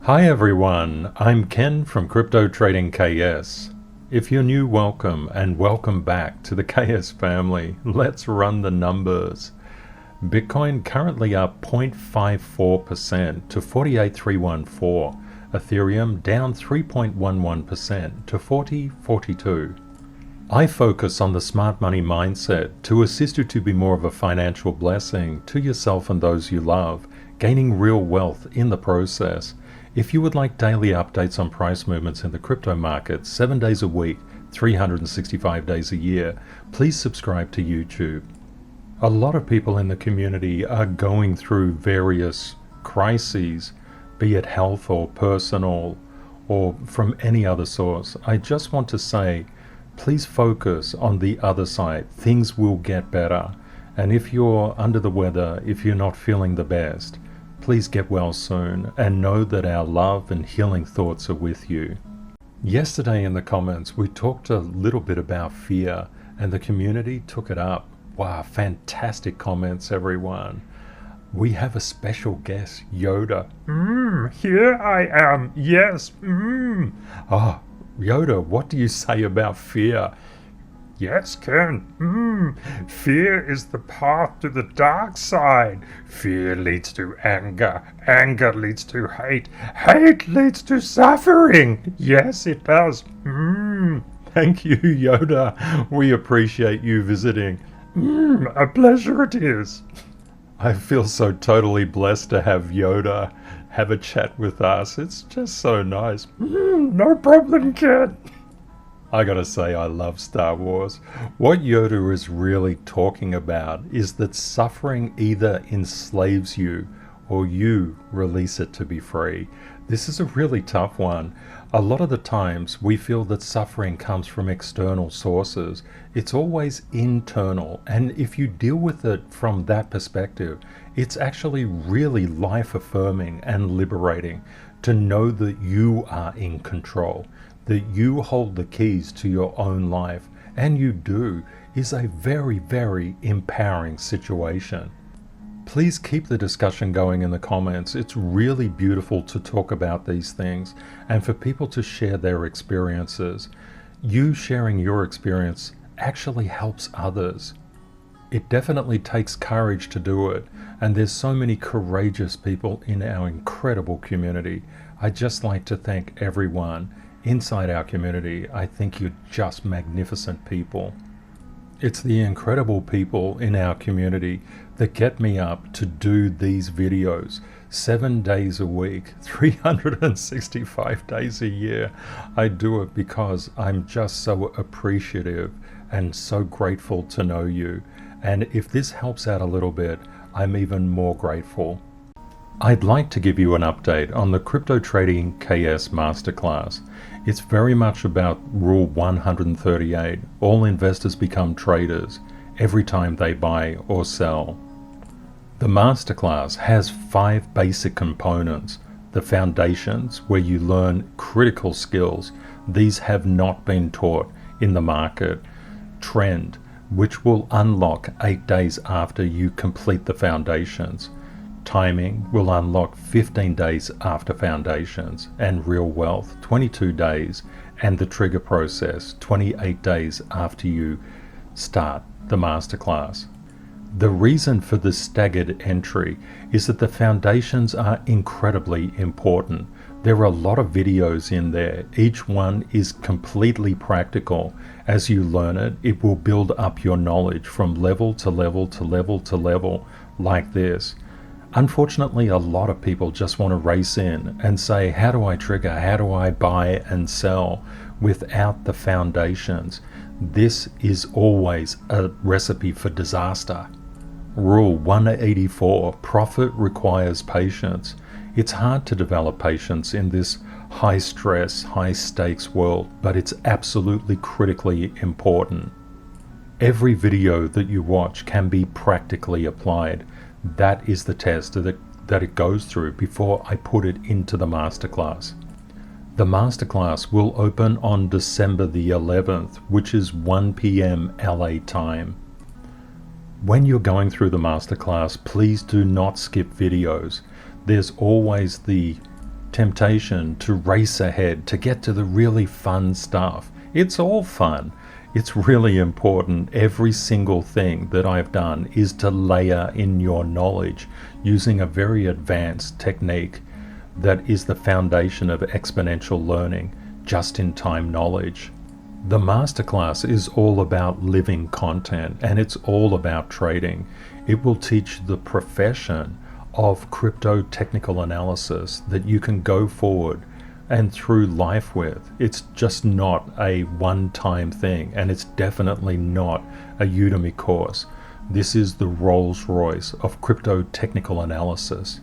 Hi everyone, I'm Ken from Crypto Trading KS. If you're new, welcome and welcome back to the KS family. Let's run the numbers. Bitcoin currently up 0.54% to 48,314. Ethereum down 3.11% to 40.42. I focus on the smart money mindset to assist you to be more of a financial blessing to yourself and those you love, gaining real wealth in the process. If you would like daily updates on price movements in the crypto market 7 days a week, 365 days a year, please subscribe to YouTube. A lot of people in the community are going through various crises, be it health or personal or from any other source. I just want to say, please focus on the other side. Things will get better. And if you're under the weather, if you're not feeling the best, please get well soon and know that our love and healing thoughts are with you. Yesterday in the comments, we talked a little bit about fear and the community took it up. Wow, fantastic comments, everyone. We have a special guest, Yoda. Here I am, yes. Yoda, what do you say about fear? Yes, Ken. Fear is the path to the dark side. Fear leads to anger. Anger leads to hate. Hate leads to suffering. Yes, it does. Thank you, Yoda. We appreciate you visiting. A pleasure it is. I feel so totally blessed to have Yoda have a chat with us. It's just so nice. No problem, Ken. I gotta say, I love Star Wars. What Yoda is really talking about is that suffering either enslaves you or you release it to be free. This is a really tough one. A lot of the times we feel that suffering comes from external sources. It's always internal, and if you deal with it from that perspective, it's actually really life-affirming and liberating to know that you are in control, that you hold the keys to your own life, and you do, is a very, very empowering situation. Please keep the discussion going in the comments. It's really beautiful to talk about these things and for people to share their experiences. You sharing your experience actually helps others. It definitely takes courage to do it, and there's so many courageous people in our incredible community. I'd just like to thank everyone inside our community. I think you're just magnificent people. It's the incredible people in our community that get me up to do these videos 7 days a week, 365 days a year. I do it because I'm just so appreciative and so grateful to know you. And if this helps out a little bit, I'm even more grateful. I'd like to give you an update on the Crypto Trading KS Masterclass. It's very much about Rule 138. All investors become traders every time they buy or sell. The Masterclass has 5 basic components. The foundations, where you learn critical skills. These have not been taught in the market. Trend, which will unlock 8 days after you complete the foundations. Timing will unlock 15 days after foundations, and real wealth 22 days, and the trigger process 28 days after you start the masterclass. The reason for the staggered entry is that the foundations are incredibly important. There are a lot of videos in there. Each one is completely practical. As you learn it, it will build up your knowledge from level to level to level to level like this. Unfortunately, a lot of people just want to race in and say, how do I trigger? How do I buy and sell without the foundations? This is always a recipe for disaster. Rule 184, profit requires patience. It's hard to develop patience in this high stress, high stakes world, but it's absolutely critically important. Every video that you watch can be practically applied. That is the test that it goes through before I put it into the masterclass. The masterclass will open on December the 11th, which is 1 p.m. LA time. When you're going through the masterclass, please do not skip videos. There's always the temptation to race ahead to get to the really fun stuff. It's all fun. It's really important. Every single thing that I've done is to layer in your knowledge using a very advanced technique that is the foundation of exponential learning, just-in-time knowledge. The masterclass is all about living content, and it's all about trading. It will teach the profession of crypto technical analysis that you can go forward and through life with. It's just not a one-time thing, and it's definitely not a Udemy course. This is the Rolls-Royce of crypto technical analysis.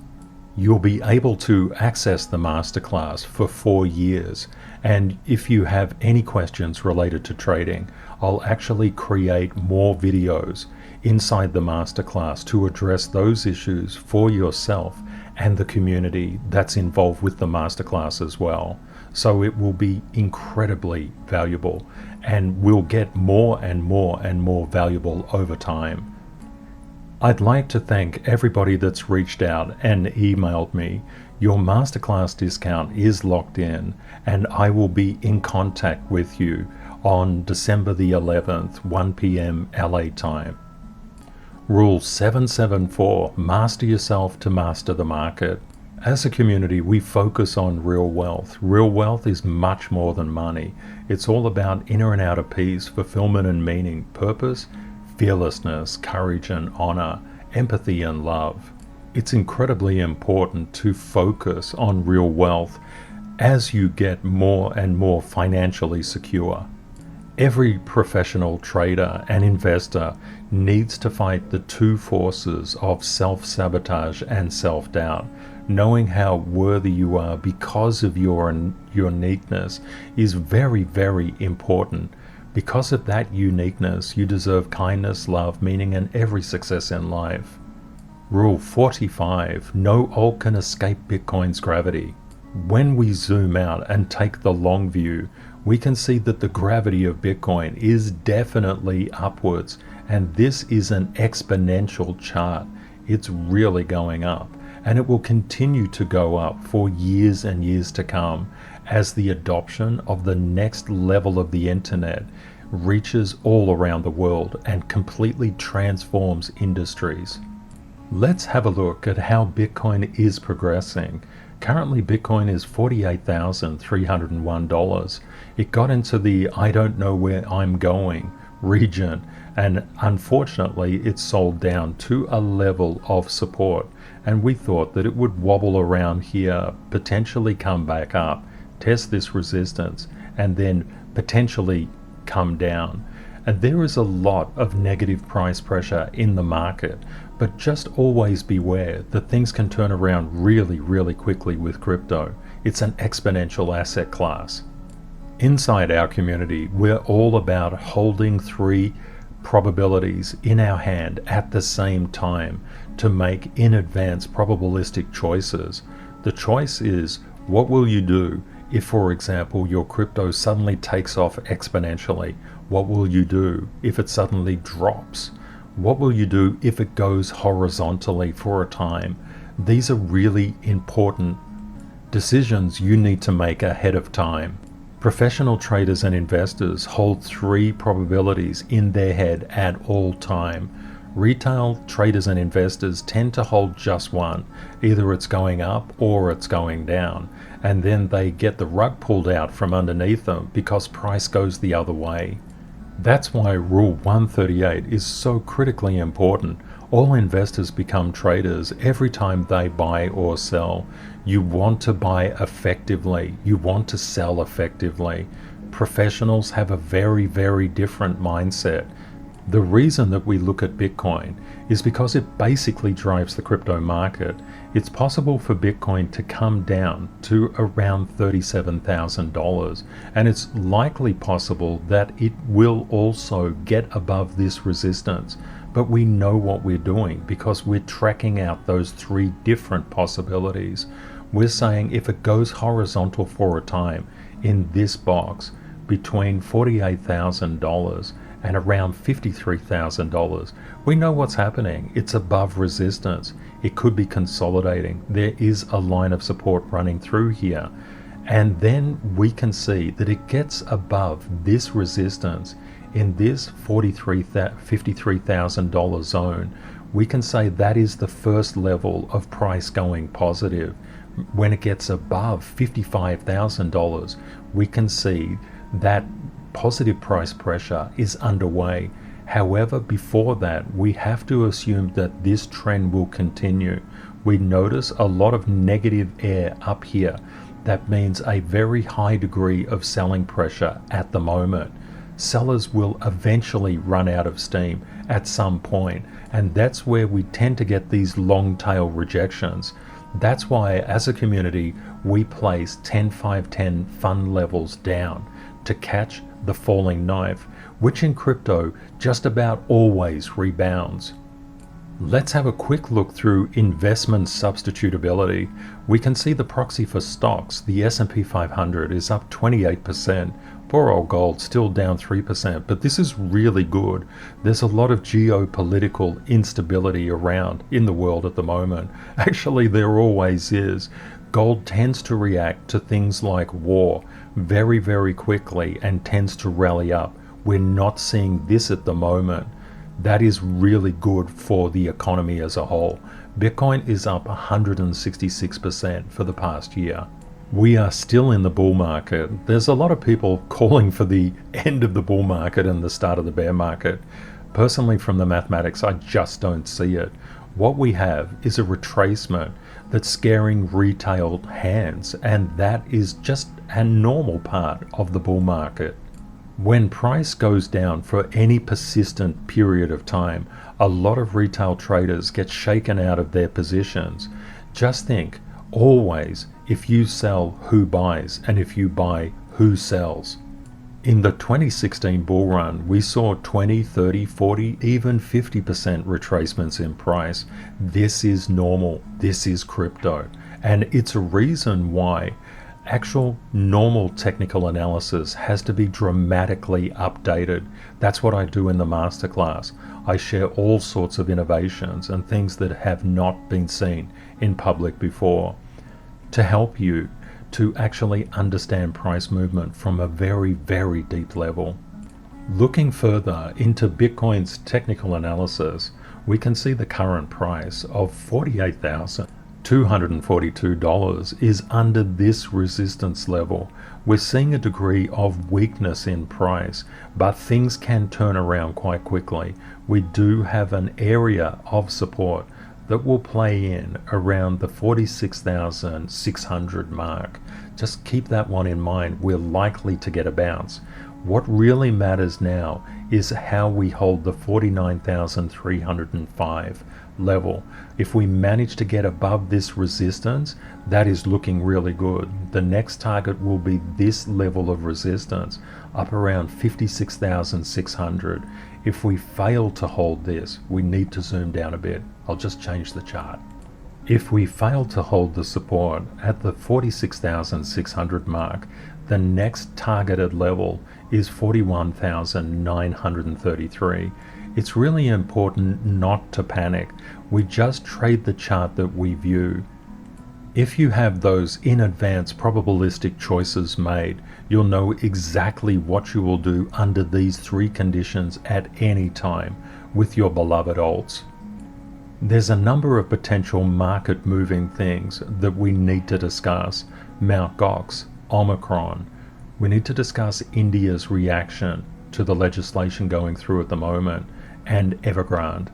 You'll be able to access the masterclass for 4 years, and if you have any questions related to trading, I'll actually create more videos inside the masterclass to address those issues for yourself and the community that's involved with the masterclass as well. So it will be incredibly valuable and will get more and more and more valuable over time. I'd like to thank everybody that's reached out and emailed me. Your masterclass discount is locked in, and I will be in contact with you on December the 11th, 1 p.m. LA time. Rule 774, master yourself to master the market. As a community, we focus on real wealth. Real wealth is much more than money. It's all about inner and outer peace, fulfillment and meaning, purpose, fearlessness, courage and honor, empathy and love. It's incredibly important to focus on real wealth as you get more and more financially secure. Every professional trader and investor needs to fight the two forces of self-sabotage and self-doubt. Knowing how worthy you are because of your uniqueness is very, very important. Because of that uniqueness, you deserve kindness, love, meaning, and every success in life. Rule 45, no alt can escape Bitcoin's gravity. When we zoom out and take the long view, we can see that the gravity of Bitcoin is definitely upwards, and this is an exponential chart. It's really going up, and it will continue to go up for years and years to come as the adoption of the next level of the internet reaches all around the world and completely transforms industries. Let's have a look at how Bitcoin is progressing. Currently, Bitcoin is $48,301. It got into the I don't know where I'm going region, and unfortunately it sold down to a level of support, and we thought that it would wobble around here, potentially come back up, test this resistance, and then potentially come down. And there is a lot of negative price pressure in the market, but just always beware that things can turn around really, really quickly with crypto. It's an exponential asset class. Inside our community, we're all about holding 3 probabilities in our hand at the same time to make in advance probabilistic choices. The choice is, what will you do if, for example, your crypto suddenly takes off exponentially? What will you do if it suddenly drops? What will you do if it goes horizontally for a time? These are really important decisions you need to make ahead of time. Professional traders and investors hold 3 probabilities in their head at all time. Retail traders and investors tend to hold just one. Either it's going up or it's going down, and then they get the rug pulled out from underneath them because price goes the other way. That's why Rule 138 is so critically important. All investors become traders every time they buy or sell. You want to buy effectively. You want to sell effectively. Professionals have a very, very different mindset. The reason that we look at Bitcoin is because it basically drives the crypto market. It's possible for Bitcoin to come down to around $37,000, and it's likely possible that it will also get above this resistance. But we know what we're doing because we're tracking out those 3 different possibilities. We're saying if it goes horizontal for a time in this box between $48,000 and around $53,000, we know what's happening. It's above resistance. It could be consolidating. There is a line of support running through here. And then we can see that it gets above this resistance in this $53,000 zone. We can say that is the first level of price going positive. When it gets above $55,000, we can see that positive price pressure is underway. However, before that, we have to assume that this trend will continue. We notice a lot of negative air up here. That means a very high degree of selling pressure at the moment. Sellers will eventually run out of steam at some point, and that's where we tend to get these long tail rejections. That's why, as a community, we place 10-5-10 fund levels down to catch the falling knife, which in crypto just about always rebounds. Let's have a quick look through investment substitutability. We can see the proxy for stocks. The S&P 500 is up 28%. Poor old gold still down 3%, but this is really good. There's a lot of geopolitical instability around in the world at the moment. Actually, there always is. Gold tends to react to things like war very, very quickly and tends to rally up. We're not seeing this at the moment. That is really good for the economy as a whole. Bitcoin is up 166% for the past year. We are still in the bull market. There's a lot of people calling for the end of the bull market and the start of the bear market. Personally, from the mathematics, I just don't see it. What we have is a retracement that's scaring retail hands, and that is just a normal part of the bull market. When price goes down for any persistent period of time, a lot of retail traders get shaken out of their positions. Just think, always, if you sell, who buys, and if you buy, who sells. In the 2016 bull run, we saw 20, 30, 40, even 50% retracements in price. This is normal. This is crypto. And it's a reason why actual normal technical analysis has to be dramatically updated. That's what I do in the masterclass. I share all sorts of innovations and things that have not been seen in public before to help you to actually understand price movement from a very, very deep level. Looking further into Bitcoin's technical analysis, we can see the current price of $48,242 is under this resistance level. We're seeing a degree of weakness in price, but things can turn around quite quickly. We do have an area of support that will play in around the 46,600 mark. Just keep that one in mind. We're likely to get a bounce. What really matters now is how we hold the 49,305 level. If we manage to get above this resistance, that is looking really good. The next target will be this level of resistance, up around 56,600. If we fail to hold this, we need to zoom down a bit. I'll just change the chart. If we fail to hold the support at the 46,600 mark, the next targeted level is 41,933. It's really important not to panic. We just trade the chart that we view. If you have those in advance probabilistic choices made, you'll know exactly what you will do under these three conditions at any time with your beloved alts. There's a number of potential market moving things that we need to discuss. Mt. Gox, Omicron. We need to discuss India's reaction to the legislation going through at the moment, and Evergrand.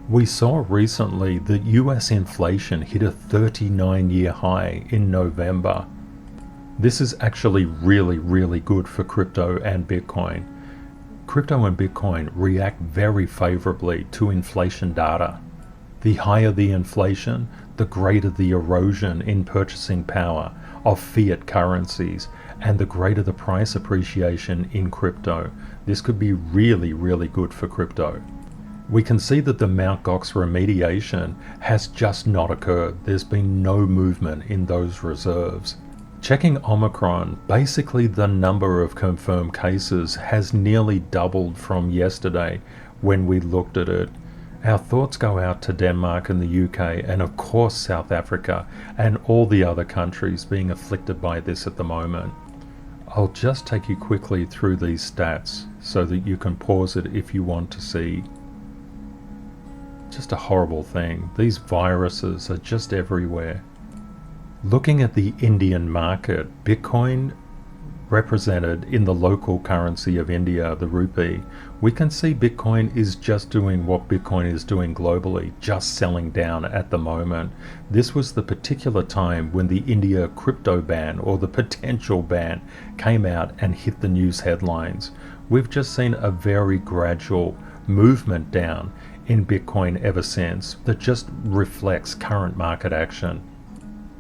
We saw recently that US inflation hit a 39-year high in November. This is actually really, really good for crypto and Bitcoin. Crypto and Bitcoin react very favorably to inflation data. The higher the inflation, the greater the erosion in purchasing power of fiat currencies, and the greater the price appreciation in crypto. This could be really, really good for crypto. We can see that the Mt. Gox remediation has just not occurred. There's been no movement in those reserves. Checking Omicron, basically the number of confirmed cases has nearly doubled from yesterday when we looked at it. Our thoughts go out to Denmark and the UK, and of course South Africa, and all the other countries being afflicted by this at the moment. I'll just take you quickly through these stats so that you can pause it if you want to see. Just a horrible thing. These viruses are just everywhere. Looking at the Indian market, Bitcoin represented in the local currency of India, the rupee, we can see Bitcoin is just doing what Bitcoin is doing globally, just selling down at the moment. This was the particular time when the India crypto ban, or the potential ban, came out and hit the news headlines. We've just seen a very gradual movement down in Bitcoin ever since that just reflects current market action.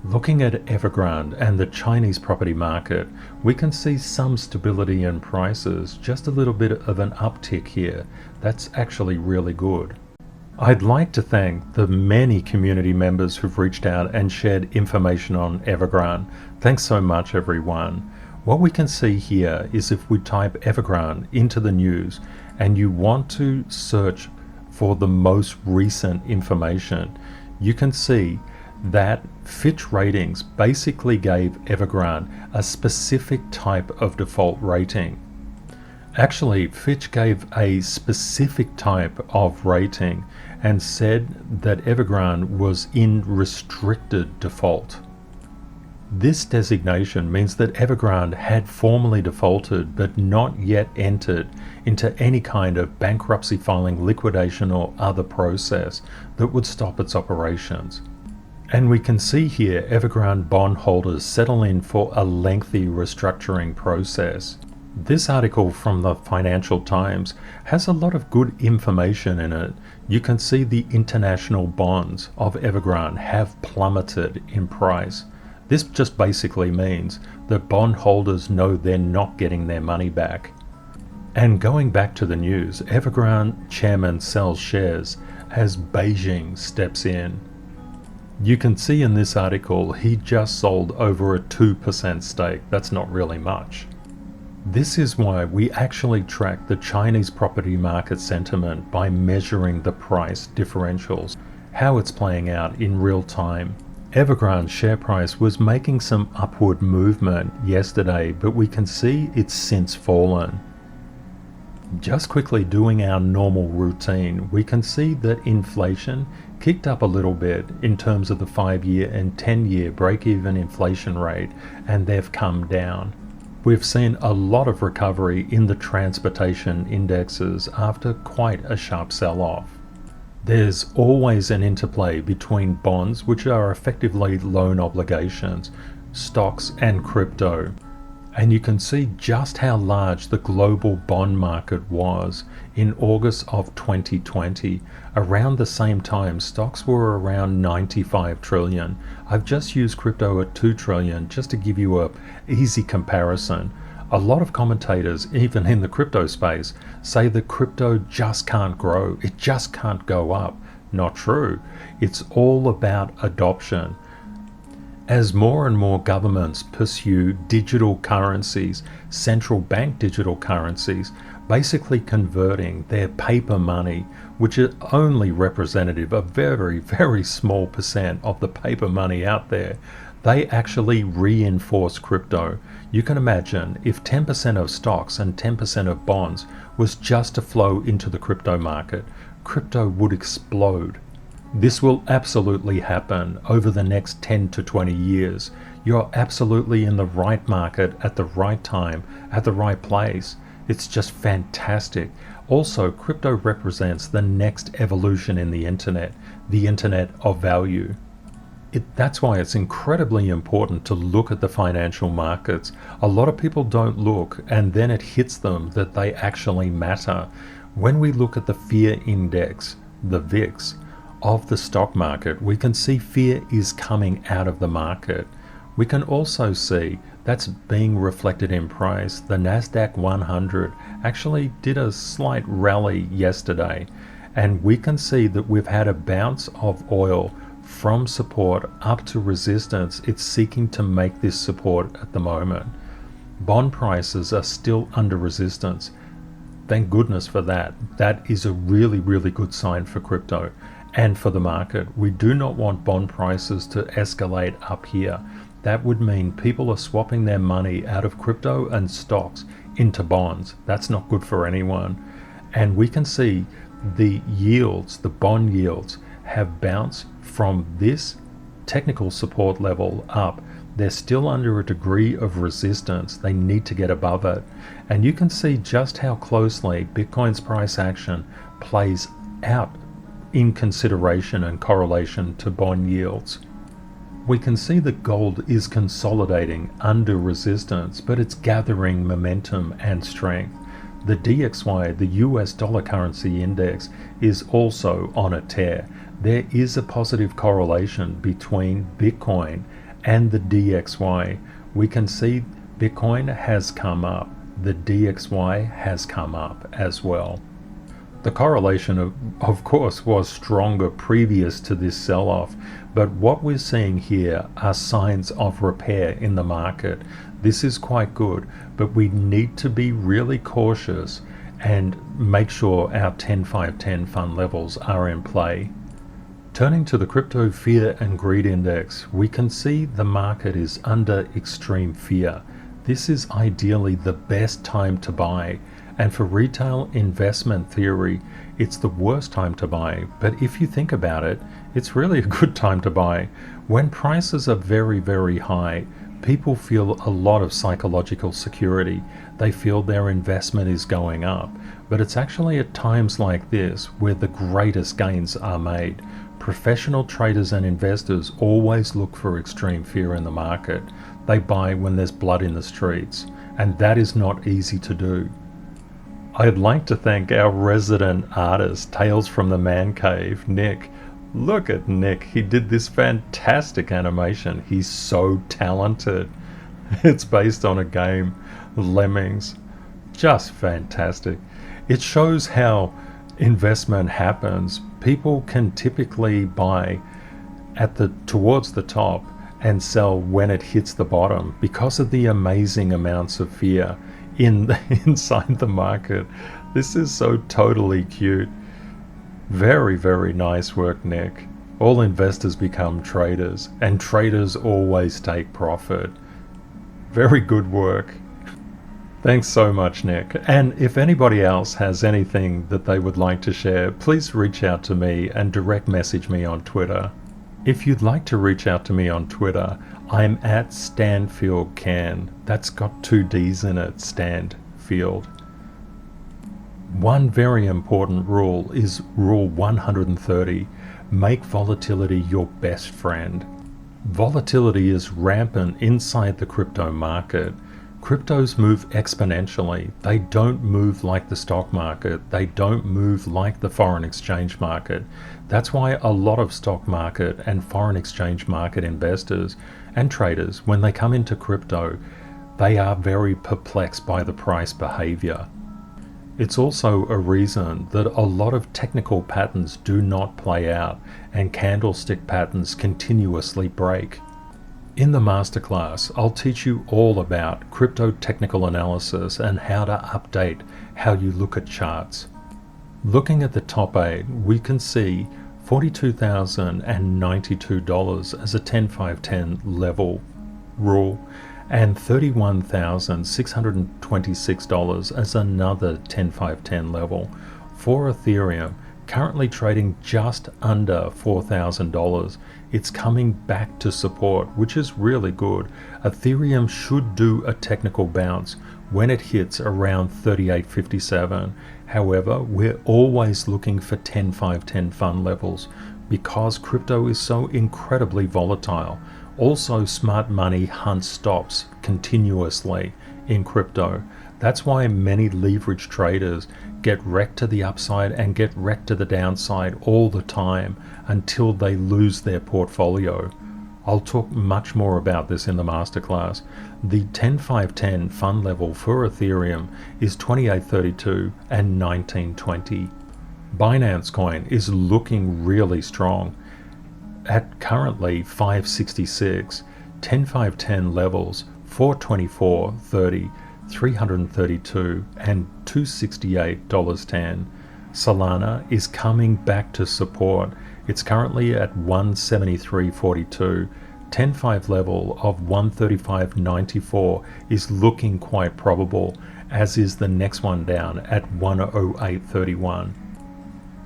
Looking at Evergrand and the Chinese property market, we can see some stability in prices, just a little bit of an uptick here. That's actually really good. I'd like to thank the many community members who've reached out and shared information on Evergrand. Thanks so much, everyone. What we can see here is if we type Evergrand into the news and you want to search for the most recent information, you can see that Fitch Ratings basically gave Evergrand a specific type of default rating. Actually, Fitch gave a specific type of rating and said that Evergrand was in restricted default. This designation means that Evergrand had formally defaulted but not yet entered into any kind of bankruptcy filing, liquidation or other process that would stop its operations. And we can see here Evergrand bondholders settle in for a lengthy restructuring process. This article from the Financial Times has a lot of good information in it. You can see the international bonds of Evergrand have plummeted in price. This just basically means that bondholders know they're not getting their money back. And going back to the news, Evergrand chairman sells shares as Beijing steps in. You can see in this article he just sold over a 2% stake. That's not really much. This is why we actually track the Chinese property market sentiment by measuring the price differentials, how it's playing out in real time. Evergrand's share price was making some upward movement yesterday, but we can see it's since fallen. Just quickly doing our normal routine, we can see that inflation kicked up a little bit in terms of the 5-year and 10-year break-even inflation rate, and they've come down. We've seen a lot of recovery in the transportation indexes after quite a sharp sell-off. There's always an interplay between bonds, which are effectively loan obligations, stocks and crypto. And you can see just how large the global bond market was in August of 2020. Around the same time, stocks were around 95 trillion. I've just used crypto at 2 trillion just to give you an easy comparison. A lot of commentators, even in the crypto space, say that crypto just can't grow. It just can't go up. Not true. It's all about adoption. As more and more governments pursue digital currencies, central bank digital currencies, basically converting their paper money, which is only representative of a very, very small percent of the paper money out there, they actually reinforce crypto. You can imagine if 10% of stocks and 10% of bonds was just to flow into the crypto market, crypto would explode. This will absolutely happen over the next 10 to 20 years. You're absolutely in the right market at the right time, at the right place. It's just fantastic. Also, crypto represents the next evolution in the internet of value. That's why it's incredibly important to look at the financial markets. A lot of people don't look, and then it hits them that they actually matter. When we look at the fear index, the VIX, of the stock market, we can see fear is coming out of the market. We can also see that's being reflected in price. The Nasdaq 100 actually did a slight rally yesterday, and we can see that we've had a bounce of oil from support up to resistance. It's seeking to make this support at the moment. Bond prices are still under resistance. Thank goodness for that. That is a really, really good sign for crypto and for the market. We do not want bond prices to escalate up here. That would mean people are swapping their money out of crypto and stocks into bonds. That's not good for anyone. And we can see the yields, the bond yields, have bounced from this technical support level up. They're still under a degree of resistance. They need to get above it. And you can see just how closely Bitcoin's price action plays out in consideration and correlation to bond yields. We can see that gold is consolidating under resistance, but it's gathering momentum and strength. The DXY, the US dollar currency index, is also on a tear. There is a positive correlation between Bitcoin and the DXY. We can see Bitcoin has come up. The DXY has come up as well. The correlation, of course, was stronger previous to this sell-off, but what we're seeing here are signs of repair in the market. This is quite good, but we need to be really cautious and make sure our 10-5-10 fund levels are in play. Turning to the crypto fear and greed index, we can see the market is under extreme fear. This is ideally the best time to buy. And for retail investment theory, it's the worst time to buy. But if you think about it, it's really a good time to buy. When prices are very, very high, people feel a lot of psychological security. They feel their investment is going up. But it's actually at times like this where the greatest gains are made. Professional traders and investors always look for extreme fear in the market. They buy when there's blood in the streets, and that is not easy to do. I'd like to thank our resident artist, Tales from the Man Cave, Nick. Look at Nick, he did this fantastic animation. He's so talented. It's based on a game, Lemmings. Just fantastic. It shows how investment happens. People can typically buy towards the top and sell when it hits the bottom because of the amazing amounts of fear inside the market. This is so totally cute. Very, very nice work, Nick. All investors become traders, and traders always take profit. Very good work. Thanks so much, Nick. And if anybody else has anything that they would like to share, please reach out to me and direct message me on Twitter. If you'd like to reach out to me on Twitter, I'm at StanDfielD. That's got 2 D's in it, StanDfielD. One very important rule is Rule 130. Make volatility your best friend. Volatility is rampant inside the crypto market. Cryptos move exponentially. They don't move like the stock market. They don't move like the foreign exchange market. That's why a lot of stock market and foreign exchange market investors and traders, when they come into crypto, they are very perplexed by the price behavior. It's also a reason that a lot of technical patterns do not play out and candlestick patterns continuously break. In the masterclass, I'll teach you all about crypto technical analysis and how to update how you look at charts. Looking at the top 8, we can see $42,092 as a 10-5-10 level rule and $31,626 as another 10-5-10 level. For Ethereum, currently trading just under $4,000. It's coming back to support, which is really good. Ethereum should do a technical bounce when it hits around 38.57. However, we're always looking for 10-5-10 fund levels because crypto is so incredibly volatile. Also, smart money hunts stops continuously in crypto. That's why many leverage traders get wrecked to the upside and get wrecked to the downside all the time until they lose their portfolio. I'll talk much more about this in the masterclass. The 10-5-10 fund level for Ethereum is 28.32 and 19.20. Binance Coin is looking really strong at currently 566. 10-5-10 levels 424.30. $332 and $268.10. Solana is coming back to support. It's currently at 173.42. 10-5 level of 135.94 is looking quite probable, as is the next one down at 108.31.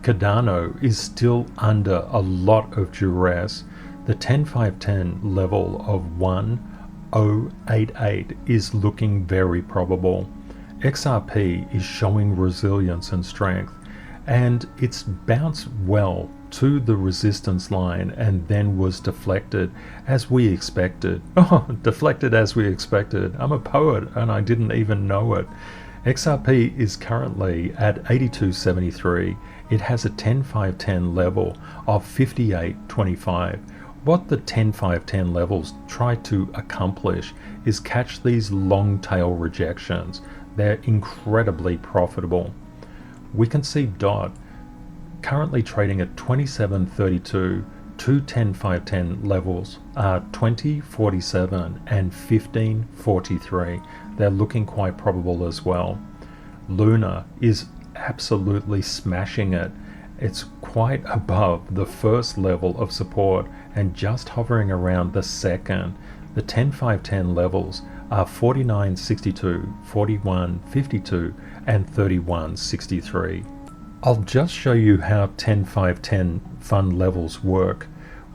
Cardano is still under a lot of duress. The 10-5-10 level of 1.088 is looking very probable. XRP is showing resilience and strength, and it's bounced well to the resistance line and then was deflected as we expected. Oh, deflected as we expected. I'm a poet and I didn't even know it. XRP is currently at 82.73. It has a 10-5-10 level of 58.25. What the 10-5-10 levels try to accomplish is catch these long tail rejections. They're incredibly profitable. We can see DOT currently trading at 27.32. Two 10-5-10 levels are 20.47 and 15.43. They're looking quite probable as well. Luna is absolutely smashing it. It's quite above the first level of support and just hovering around the second. The 10-5-10 levels are 49.62, 41.52 and 31.63. I'll just show you how 10-5-10 fund levels work.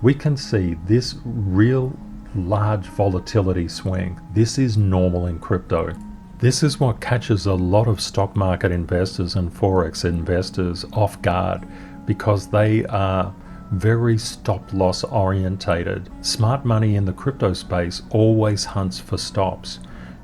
We can see this real large volatility swing. This is normal in crypto. This is what catches a lot of stock market investors and forex investors off guard, because they are very stop loss orientated. Smart money in the crypto space always hunts for stops.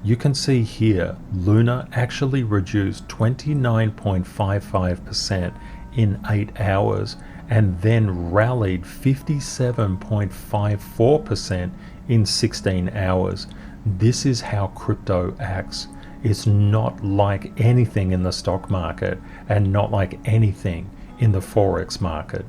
You can see here, Luna actually reduced 29.55% in 8 hours and then rallied 57.54% in 16 hours. This is how crypto acts. It's not like anything in the stock market and not like anything in the forex market.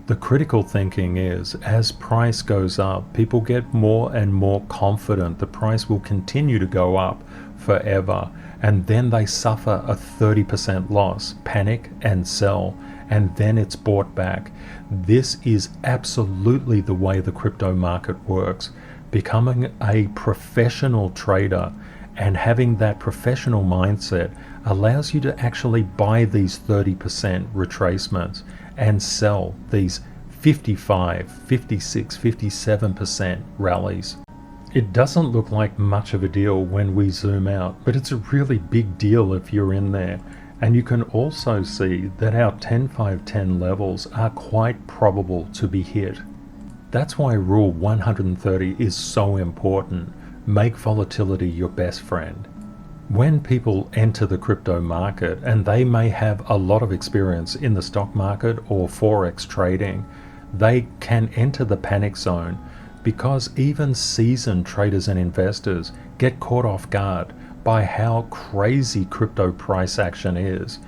The critical thinking is, as price goes up, people get more and more confident the price will continue to go up forever, and then they suffer a 30% loss, panic and sell, and then it's bought back. This is absolutely the way the crypto market works. Becoming a professional trader and having that professional mindset allows you to actually buy these 30% retracements and sell these 55, 56, 57% rallies. It doesn't look like much of a deal when we zoom out, but it's a really big deal if you're in there. And you can also see that our 10-5-10 levels are quite probable to be hit. That's why rule 130 is so important. Make volatility your best friend. When people enter the crypto market, and they may have a lot of experience in the stock market or forex trading, they can enter the panic zone, because even seasoned traders and investors get caught off guard by how crazy crypto price action is.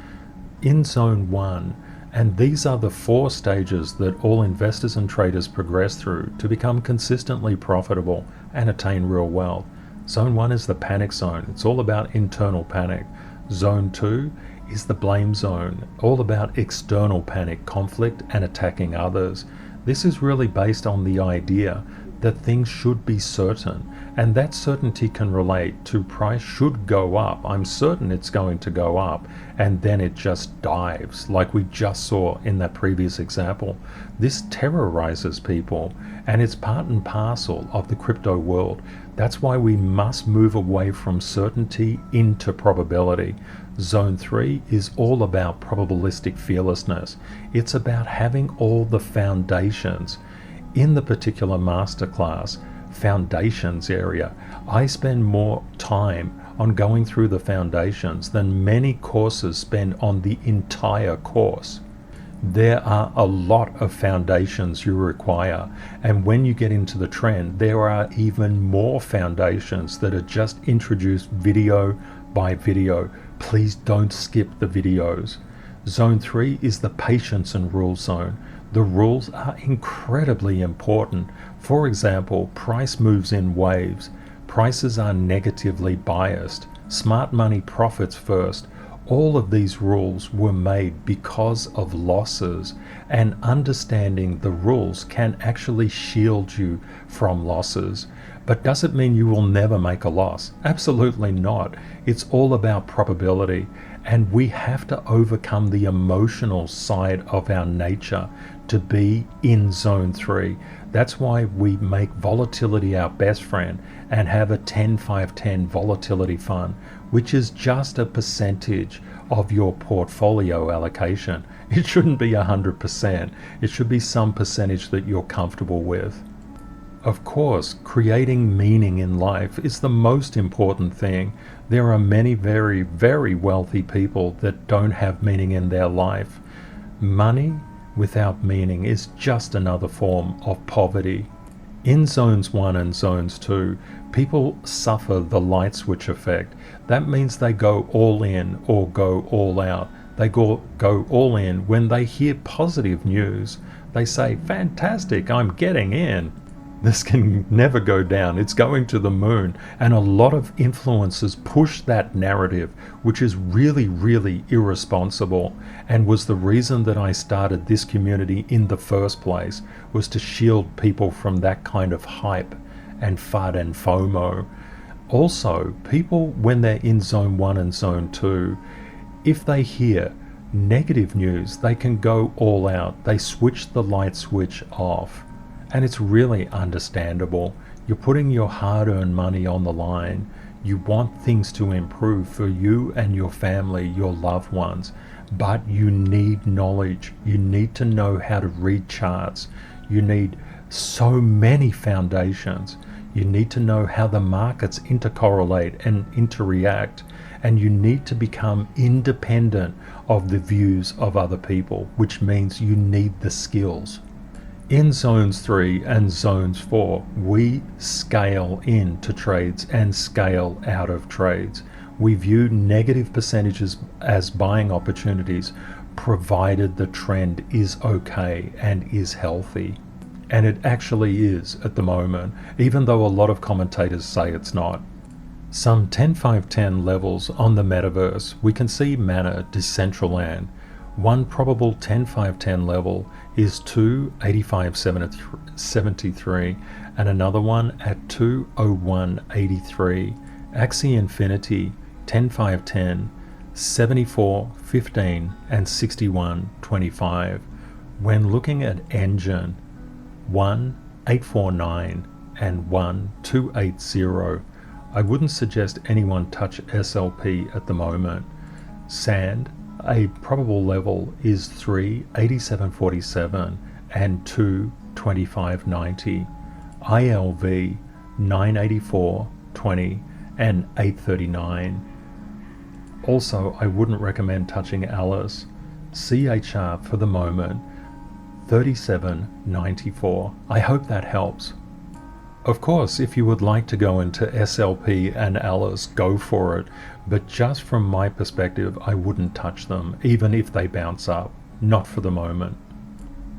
In zone 1, and these are the 4 stages that all investors and traders progress through to become consistently profitable and attain real wealth. Zone 1 is the panic zone. It's all about internal panic. Zone 2 is the blame zone, all about external panic, conflict, and attacking others. This is really based on the idea that things should be certain, and that certainty can relate to price should go up. I'm certain it's going to go up, and then it just dives, like we just saw in that previous example. This terrorizes people, and it's part and parcel of the crypto world. That's why we must move away from certainty into probability. Zone 3 is all about probabilistic fearlessness. It's about having all the foundations. In the particular masterclass, foundations area, I spend more time on going through the foundations than many courses spend on the entire course. There are a lot of foundations you require, and when you get into the trend, there are even more foundations that are just introduced video by video. Please don't skip the videos. Zone 3 is the patience and rules zone. The rules are incredibly important. For example, price moves in waves. Prices are negatively biased. Smart money profits first. All of these rules were made because of losses, and understanding the rules can actually shield you from losses. But does it mean you will never make a loss? Absolutely not. It's all about probability, and we have to overcome the emotional side of our nature to be in zone 3. That's why we make volatility our best friend and have a 10-5-10 volatility fund, which is just a percentage of your portfolio allocation. It shouldn't be 100%. It should be some percentage that you're comfortable with. Of course, creating meaning in life is the most important thing. There are many very, very wealthy people that don't have meaning in their life. Money without meaning is just another form of poverty. In zones 1 and zones 2, people suffer the light switch effect. That means they go all in or go all out. They go all in when they hear positive news. They say, fantastic, I'm getting in. This can never go down. It's going to the moon. And a lot of influencers push that narrative, which is really, really irresponsible, and was the reason that I started this community in the first place, was to shield people from that kind of hype and FUD and FOMO. Also, people, when they're in zone 1 and zone 2, if they hear negative news, they can go all out. They switch the light switch off. And it's really understandable. You're putting your hard-earned money on the line. You want things to improve for you and your family, your loved ones. But you need knowledge. You need to know how to read charts. You need so many foundations. You need to know how the markets intercorrelate and interact. And you need to become independent of the views of other people, which means you need the skills. In zones 3 and zones 4, we scale into trades and scale out of trades. We view negative percentages as buying opportunities, provided the trend is okay and is healthy. And it actually is at the moment, even though a lot of commentators say it's not. Some 10-5-10 levels on the Metaverse, we can see Mana, Decentraland. One probable 10-5-10 level is 285.73 and another one at 201.83. Axie Infinity 10-5-10, 74.15 and 61.25. When looking at Engine 1.849 and 1.280, I wouldn't suggest anyone touch SLP at the moment. Sand, a probable level is 3.8747 and 2.2590. ILV 984.20 and 839. Also, I wouldn't recommend touching Alice. CHR for the moment 37.94. I hope that helps. Of course, if you would like to go into SLP and Alice, go for it, but just from my perspective, I wouldn't touch them, even if they bounce up. Not for the moment.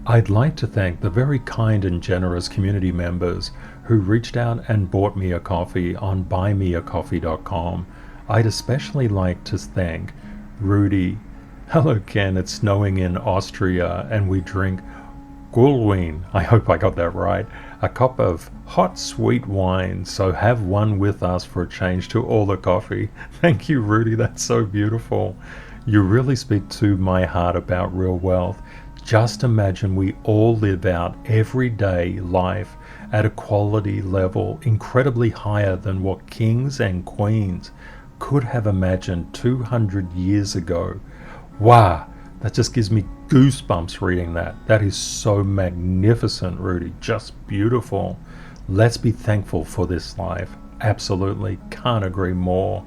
I'd like to thank the very kind and generous community members who reached out and bought me a coffee on buymeacoffee.com. I'd especially like to thank Rudy. Hello Ken, it's snowing in Austria and we drink Gulwin, I hope I got that right, a cup of hot sweet wine, so have one with us for a change to all the coffee. Thank you Rudy, that's so beautiful. You really speak to my heart about real wealth. Just imagine we all live out everyday life at a quality level incredibly higher than what kings and queens could have imagined 200 years ago. Wow, that just gives me goosebumps reading that. That is so magnificent, Rudy. Just beautiful. Let's be thankful for this life. Absolutely can't agree more.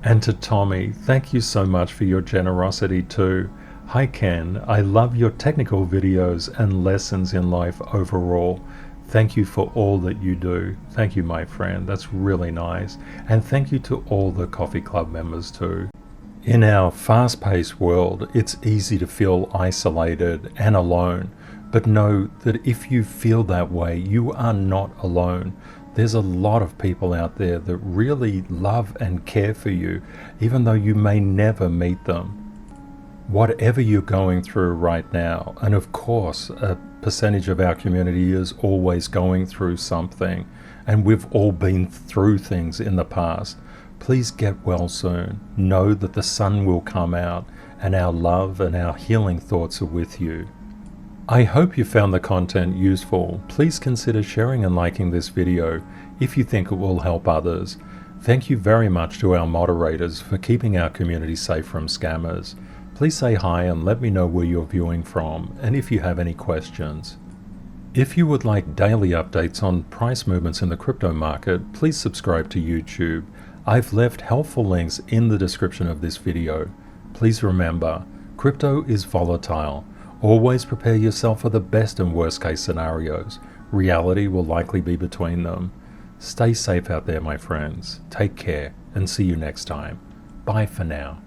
And to Tommy, thank you so much for your generosity too. Hi Ken, I love your technical videos and lessons in life overall. Thank you for all that you do. Thank you, my friend. That's really nice. And thank you to all the Coffee Club members too. In our fast-paced world, it's easy to feel isolated and alone, but know that if you feel that way, you are not alone. There's a lot of people out there that really love and care for you, even though you may never meet them. Whatever you're going through right now, and of course, a percentage of our community is always going through something, and we've all been through things in the past. Please get well soon. Know that the sun will come out, and our love and our healing thoughts are with you. I hope you found the content useful. Please consider sharing and liking this video if you think it will help others. Thank you very much to our moderators for keeping our community safe from scammers. Please say hi and let me know where you're viewing from and if you have any questions. If you would like daily updates on price movements in the crypto market, please subscribe to YouTube. I've left helpful links in the description of this video. Please remember, crypto is volatile. Always prepare yourself for the best and worst case scenarios. Reality will likely be between them. Stay safe out there, my friends. Take care and see you next time. Bye for now.